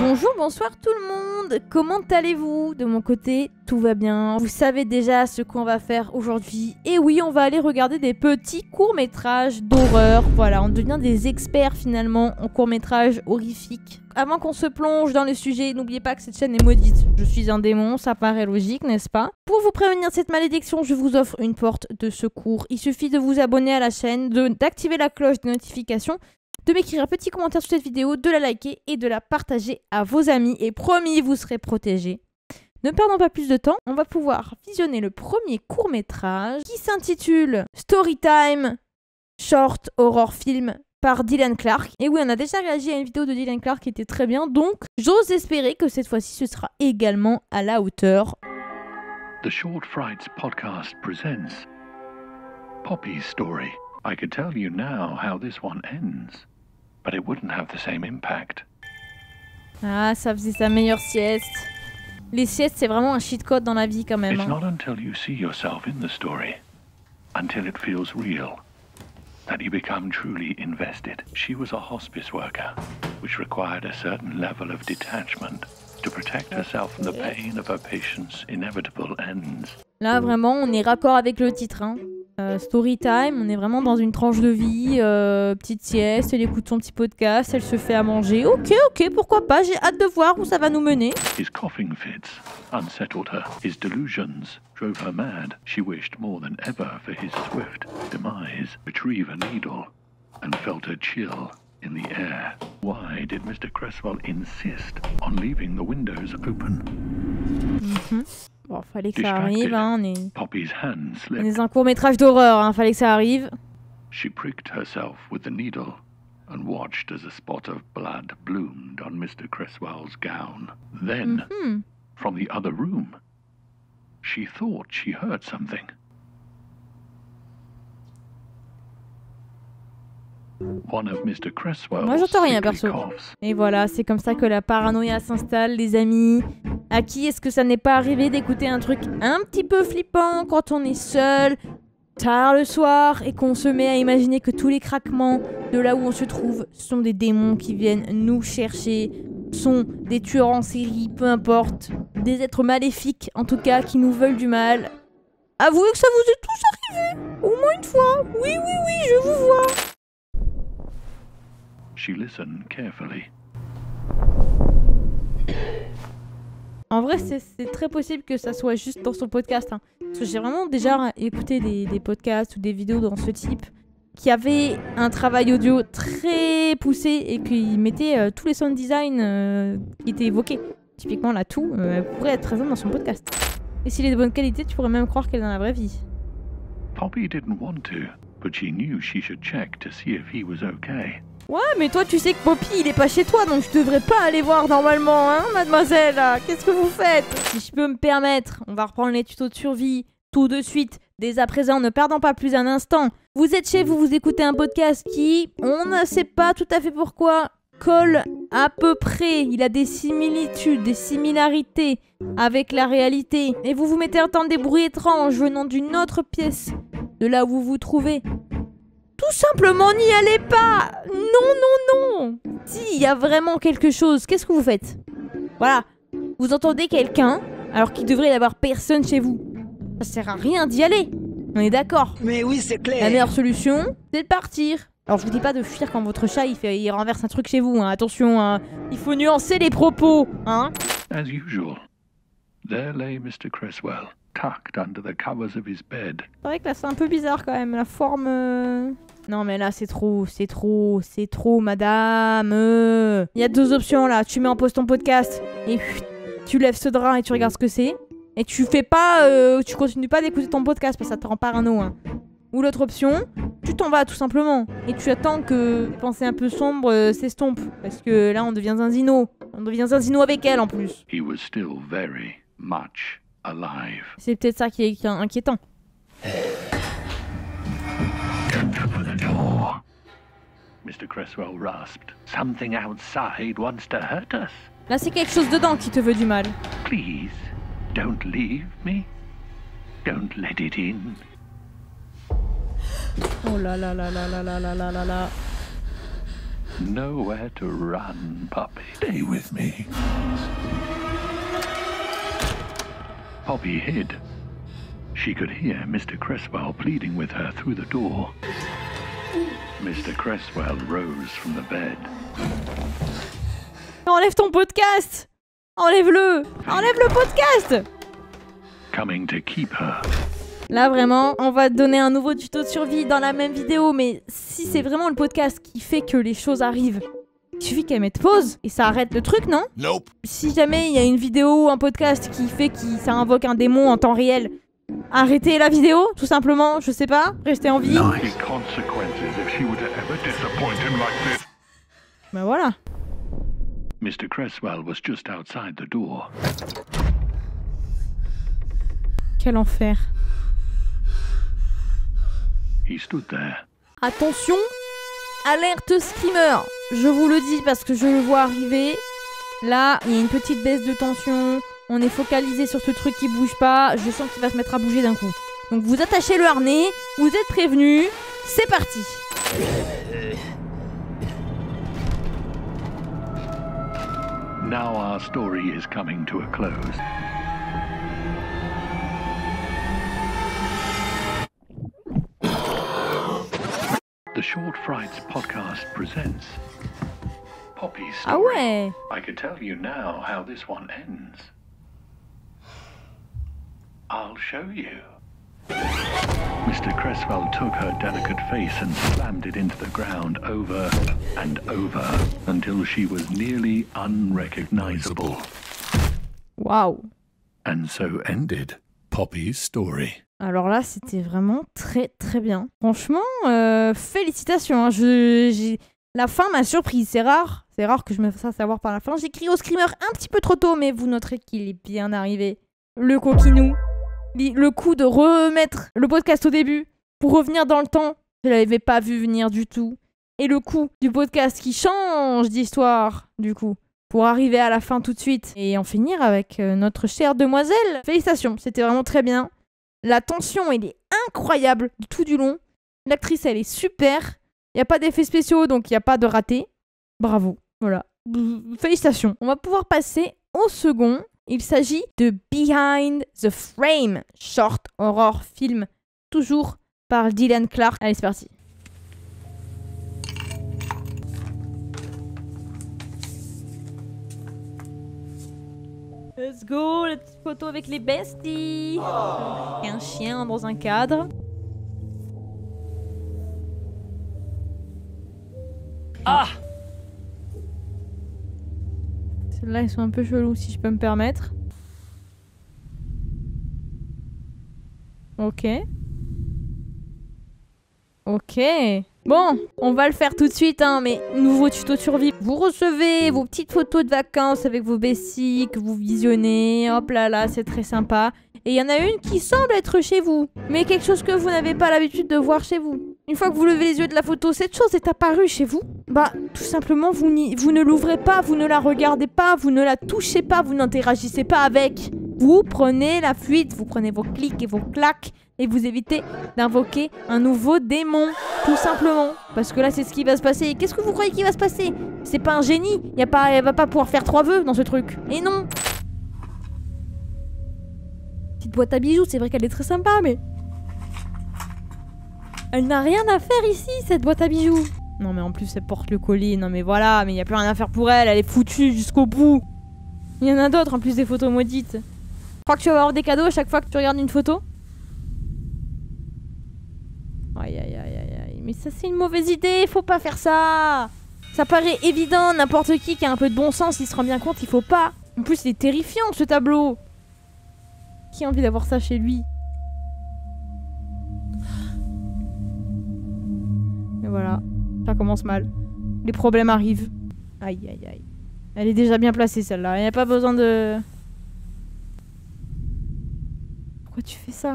Bonjour, bonsoir tout le monde, comment allez-vous? De mon côté, tout va bien. Vous savez déjà ce qu'on va faire aujourd'hui. Et oui, on va aller regarder des petits courts-métrages d'horreur. Voilà, on devient des experts finalement en courts-métrages horrifiques. Avant qu'on se plonge dans le sujet, n'oubliez pas que cette chaîne est maudite. Je suis un démon, ça paraît logique, n'est-ce pas? Pour vous prévenir de cette malédiction, je vous offre une porte de secours. Il suffit de vous abonner à la chaîne, d'activer la cloche de notification, de m'écrire un petit commentaire sur cette vidéo, de la liker et de la partager à vos amis. Et promis, vous serez protégés. Ne perdons pas plus de temps, on va pouvoir visionner le premier court-métrage qui s'intitule Storytime Short Horror Film par Dylan Clark. Et oui, on a déjà réagi à une vidéo de Dylan Clark qui était très bien, donc j'ose espérer que cette fois-ci ce sera également à la hauteur. The Short Frights podcast presents Poppy's story. I could tell you now how this one ends, but it wouldn't have the same impact. Ah, ça faisait sa meilleure sieste. Les siestes, c'est vraiment un cheat code dans la vie quand même. It's not until you see yourself in the story, until it feels real, that you become truly invested. She was a hospice worker, which required a certain level of detachment to protect herself from the pain of her patients' inevitable ends. Là, vraiment, on est raccord avec le titre, hein. Storytime, on est vraiment dans une tranche de vie, petite sieste, elle écoute son petit podcast, elle se fait à manger. Ok, pourquoi pas, j'ai hâte de voir où ça va nous mener. His coughing fits unsettled her. His delusions drove her mad. She wished more than ever for his swift demise. Retrieve a needle and felt a chill in the air. Why did Mr. Cresswell insist on leaving the windows open? Bon, fallait que ça arrive, hein. Poppy's hand On est slipped. dans un court-métrage d'horreur, hein. Fallait que ça arrive. She pricked herself with the needle and watched as a spot of blood bloomed on Mr. Cresswell's gown. Then, from the other room, she thought she heard something. One of Mr. Cresswell's Moi, j'entends rien, sickly perso. coughs. Et voilà, c'est comme ça que la paranoïa s'installe, les amis. À qui est-ce que ça n'est pas arrivé d'écouter un truc un petit peu flippant quand on est seul, tard le soir, et qu'on se met à imaginer que tous les craquements de là où on se trouve sont des démons qui viennent nous chercher, sont des tueurs en série, peu importe, des êtres maléfiques en tout cas qui nous veulent du mal. Avouez que ça vous est tous arrivé, au moins une fois. Oui, je vous vois. She listened carefully. En vrai, c'est très possible que ça soit juste dans son podcast. Hein. Parce que j'ai vraiment déjà écouté des podcasts ou des vidéos dans ce type qui avaient un travail audio très poussé et qui mettaient tous les sound design qui étaient évoqués. Typiquement, la toux, elle pourrait être présente dans son podcast. Et s'il est de bonne qualité, tu pourrais même croire qu'elle est dans la vraie vie. Poppy didn't want to, but she knew she should check to see if he was okay. Ouais, mais toi, tu sais que Poppy, il est pas chez toi, donc je devrais pas aller voir normalement, hein, mademoiselle. Qu'est-ce que vous faites? Si je peux me permettre, on va reprendre les tutos de survie tout de suite, dès à présent, ne perdons pas plus un instant. Vous êtes chez vous, vous écoutez un podcast qui, on ne sait pas tout à fait pourquoi, colle à peu près. Il a des similitudes, des similarités avec la réalité. Et vous vous mettez à entendre des bruits étranges venant d'une autre pièce de là où vous vous trouvez. Tout simplement, n'y allez pas! Non! Si, il y a vraiment quelque chose, qu'est-ce que vous faites? Voilà, vous entendez quelqu'un, alors qu'il devrait y avoir personne chez vous. Ça sert à rien d'y aller, on est d'accord. Mais oui, c'est clair. La meilleure solution, c'est de partir. Alors je vous dis pas de fuir quand votre chat il renverse un truc chez vous, hein. Attention, hein. Il faut nuancer les propos, hein. As usual, there lay Mr. Cresswell, tucked under the covers of his bed. C'est vrai que là c'est un peu bizarre quand même, la forme... Non mais là c'est trop, madame. Il y a deux options là, tu mets en pause ton podcast et tu lèves ce drap et tu regardes ce que c'est. Et tu fais pas, tu continues pas d'écouter ton podcast parce que ça te rend parano. Hein. Ou l'autre option, tu t'en vas tout simplement et tu attends que les pensées un peu sombres s'estompent. Parce que là on devient zinzino. On devient zinzino avec elle en plus. He was still very much alive. C'est peut-être ça qui est inquiétant. Open the door. Mr. Cresswell rasped. Something outside wants to hurt us. Là c'est quelque chose dedans qui te veut du mal. Please, don't leave me. Don't let it in. Oh là là là là là là là là là là. Nowhere to run, puppy. Stay with me. Poppy hid. She could hear Mr. Cresswell pleading with her through the door. Mr. Cresswell rose from the bed. Enlève ton podcast! Enlève-le! Enlève le podcast! Coming to keep her. Là vraiment, on va te donner un nouveau tuto de survie dans la même vidéo, mais si c'est vraiment le podcast qui fait que les choses arrivent, il suffit qu'elle mette pause et ça arrête le truc, non? Nope. Si jamais il y a une vidéo ou un podcast qui fait que ça invoque un démon en temps réel, arrêtez la vidéo, tout simplement, je sais pas, restez en vie. The consequences if she were to ever disappoint him like this. Ben voilà. Mr. Cresswell was just outside the door. Quel enfer. He stood there. Attention, alerte screamer. Je vous le dis parce que je le vois arriver. Là, il y a une petite baisse de tension. On est focalisé sur ce truc qui bouge pas. Je sens qu'il va se mettre à bouger d'un coup. Donc vous attachez le harnais, vous êtes prévenus. C'est parti. Now our story is coming to a close. The Short Frights podcast presents Poppy's story. Ah ouais. I could tell you now how this one ends. I'll show you. Mr. Cresswell took her delicate face and slammed it into the ground over and over until she was nearly unrecognizable. Waouh. And so ended Poppy's story. Alors là, c'était vraiment très très bien. Franchement, félicitations. Hein. La fin m'a surprise. C'est rare que je me fasse ça savoir par la fin. J'ai crié au screamer un petit peu trop tôt, mais vous noterez qu'il est bien arrivé. Le coquinou. Le coup de remettre le podcast au début pour revenir dans le temps, je l'avais pas vu venir du tout. Et le coup du podcast qui change d'histoire, du coup, pour arriver à la fin tout de suite et en finir avec notre chère demoiselle. Félicitations, c'était vraiment très bien. La tension, elle est incroyable tout du long. L'actrice, elle est super. Il n'y a pas d'effets spéciaux, donc il n'y a pas de raté. Bravo, voilà. Félicitations. On va pouvoir passer au second. Il s'agit de Behind the Frame, short horror film, toujours par Dylan Clark. Allez, c'est parti. Let's go, la petite photo avec les besties. Et un chien dans un cadre. Ah! Celles-là, ils sont un peu chelous, si je peux me permettre. Ok. Ok. Bon, on va le faire tout de suite, hein, mais nouveau tuto de survie. Vous recevez vos petites photos de vacances avec vos besties que vous visionnez. Hop là là, c'est très sympa. Et il y en a une qui semble être chez vous, mais quelque chose que vous n'avez pas l'habitude de voir chez vous. Une fois que vous levez les yeux de la photo, cette chose est apparue chez vous. Bah, tout simplement, vous ne l'ouvrez pas, vous ne la regardez pas, vous ne la touchez pas, vous n'interagissez pas avec. Vous prenez la fuite, vous prenez vos clics et vos claques et vous évitez d'invoquer un nouveau démon, tout simplement. Parce que là, c'est ce qui va se passer. Et qu'est-ce que vous croyez qu'il va se passer? C'est pas un génie, elle va pas pouvoir faire 3 vœux dans ce truc. Et non. Petite boîte à bijoux, c'est vrai qu'elle est très sympa, mais... Elle n'a rien à faire ici, cette boîte à bijoux. Non mais en plus elle porte le collier, non mais voilà, mais il n'y a plus rien à faire pour elle, elle est foutue jusqu'au bout. Il y en a d'autres en plus des photos maudites. Je crois que tu vas avoir des cadeaux à chaque fois que tu regardes une photo. Aïe aïe aïe aïe aïe, mais ça c'est une mauvaise idée, faut pas faire ça. Ça paraît évident, n'importe qui a un peu de bon sens, il se rend bien compte, il faut pas. En plus il est terrifiant ce tableau. Qui a envie d'avoir ça chez lui? Et voilà, ça commence mal. Les problèmes arrivent. Aïe aïe aïe. Elle est déjà bien placée celle-là, il n'y a pas besoin de... Pourquoi tu fais ça?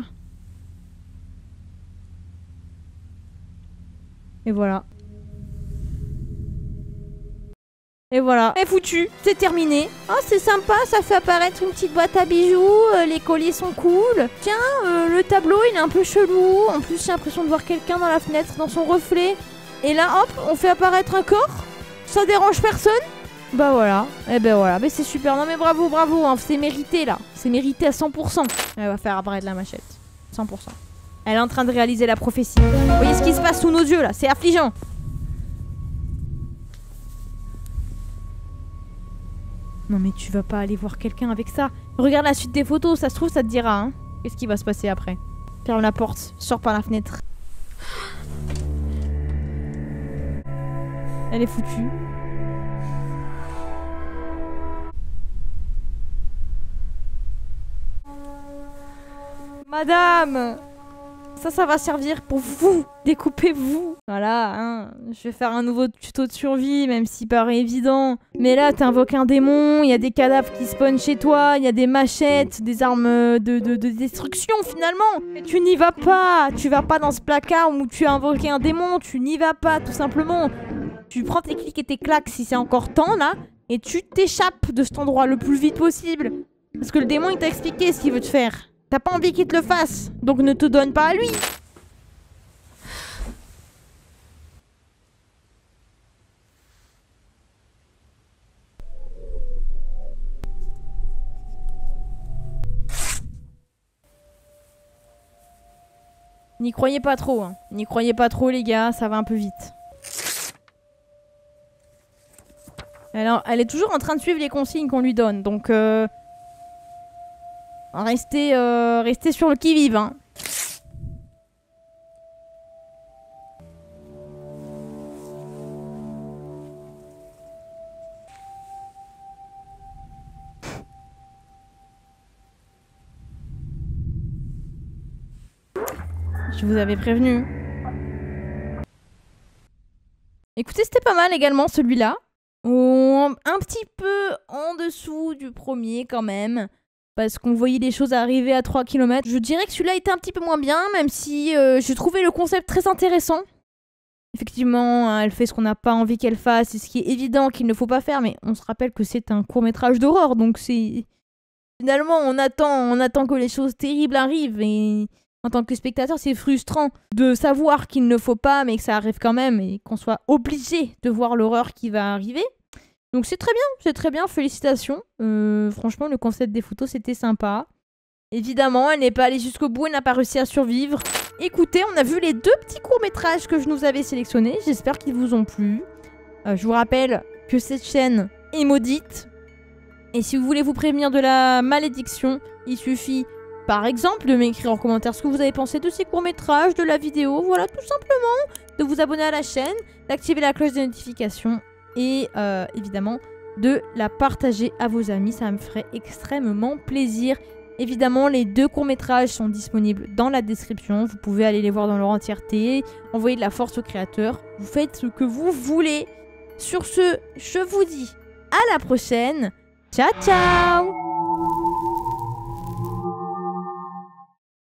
Et voilà. Et voilà, elle est foutue, c'est terminé. Oh c'est sympa, ça fait apparaître une petite boîte à bijoux, les colliers sont cool. Tiens, le tableau il est un peu chelou. En plus j'ai l'impression de voir quelqu'un dans la fenêtre, dans son reflet. Et là hop, on fait apparaître un corps. Ça dérange personne? Bah voilà, et ben voilà, mais c'est super. Non mais bravo, bravo, hein. C'est mérité là. C'est mérité à 100%. Elle va faire apparaître la machette. 100%. Elle est en train de réaliser la prophétie. Vous voyez ce qui se passe sous nos yeux là? C'est affligeant. Non mais tu vas pas aller voir quelqu'un avec ça. Regarde la suite des photos, ça se trouve ça te dira, hein. Qu'est-ce qui va se passer après? Ferme la porte, sors par la fenêtre. Elle est foutue. Madame! Ça va servir pour vous. Découpez-vous. Voilà, hein. Je vais faire un nouveau tuto de survie, même s'il paraît évident. Mais là, t'invoques un démon, il y a des cadavres qui spawnent chez toi, il y a des machettes, des armes de destruction, finalement. Et tu n'y vas pas. Tu vas pas dans ce placard où tu as invoqué un démon. Tu n'y vas pas, tout simplement. Tu prends tes clics et tes claques, si c'est encore temps, là, et tu t'échappes de cet endroit le plus vite possible. Parce que le démon, il t'a expliqué ce qu'il veut te faire. T'as pas envie qu'il te le fasse, donc ne te donne pas à lui. N'y croyez pas trop, hein. N'y croyez pas trop les gars, ça va un peu vite. Alors, elle est toujours en train de suivre les consignes qu'on lui donne, donc restez sur le qui-vive, hein. Je vous avais prévenu. Écoutez, c'était pas mal également celui-là. Un petit peu en dessous du premier quand même. Parce qu'on voyait des choses arriver à 3 km. Je dirais que celui-là était un petit peu moins bien, même si j'ai trouvé le concept très intéressant. Effectivement, elle fait ce qu'on n'a pas envie qu'elle fasse, et ce qui est évident qu'il ne faut pas faire, mais on se rappelle que c'est un court-métrage d'horreur, donc c'est... Finalement, on attend que les choses terribles arrivent, et en tant que spectateur, c'est frustrant de savoir qu'il ne faut pas, mais que ça arrive quand même, et qu'on soit obligé de voir l'horreur qui va arriver. Donc c'est très bien, félicitations. Franchement, le concept des photos, c'était sympa. Évidemment, elle n'est pas allée jusqu'au bout, elle n'a pas réussi à survivre. Écoutez, on a vu les 2 petits courts-métrages que je nous avais sélectionnés. J'espère qu'ils vous ont plu. Je vous rappelle que cette chaîne est maudite. Et si vous voulez vous prévenir de la malédiction, il suffit, par exemple, de m'écrire en commentaire ce que vous avez pensé de ces courts-métrages, de la vidéo. Voilà, tout simplement. De vous abonner à la chaîne, d'activer la cloche de notification. Et évidemment, de la partager à vos amis. Ça me ferait extrêmement plaisir. Évidemment, les 2 courts-métrages sont disponibles dans la description. Vous pouvez aller les voir dans leur entièreté, envoyer de la force aux créateurs. Vous faites ce que vous voulez. Sur ce, je vous dis à la prochaine. Ciao, ciao!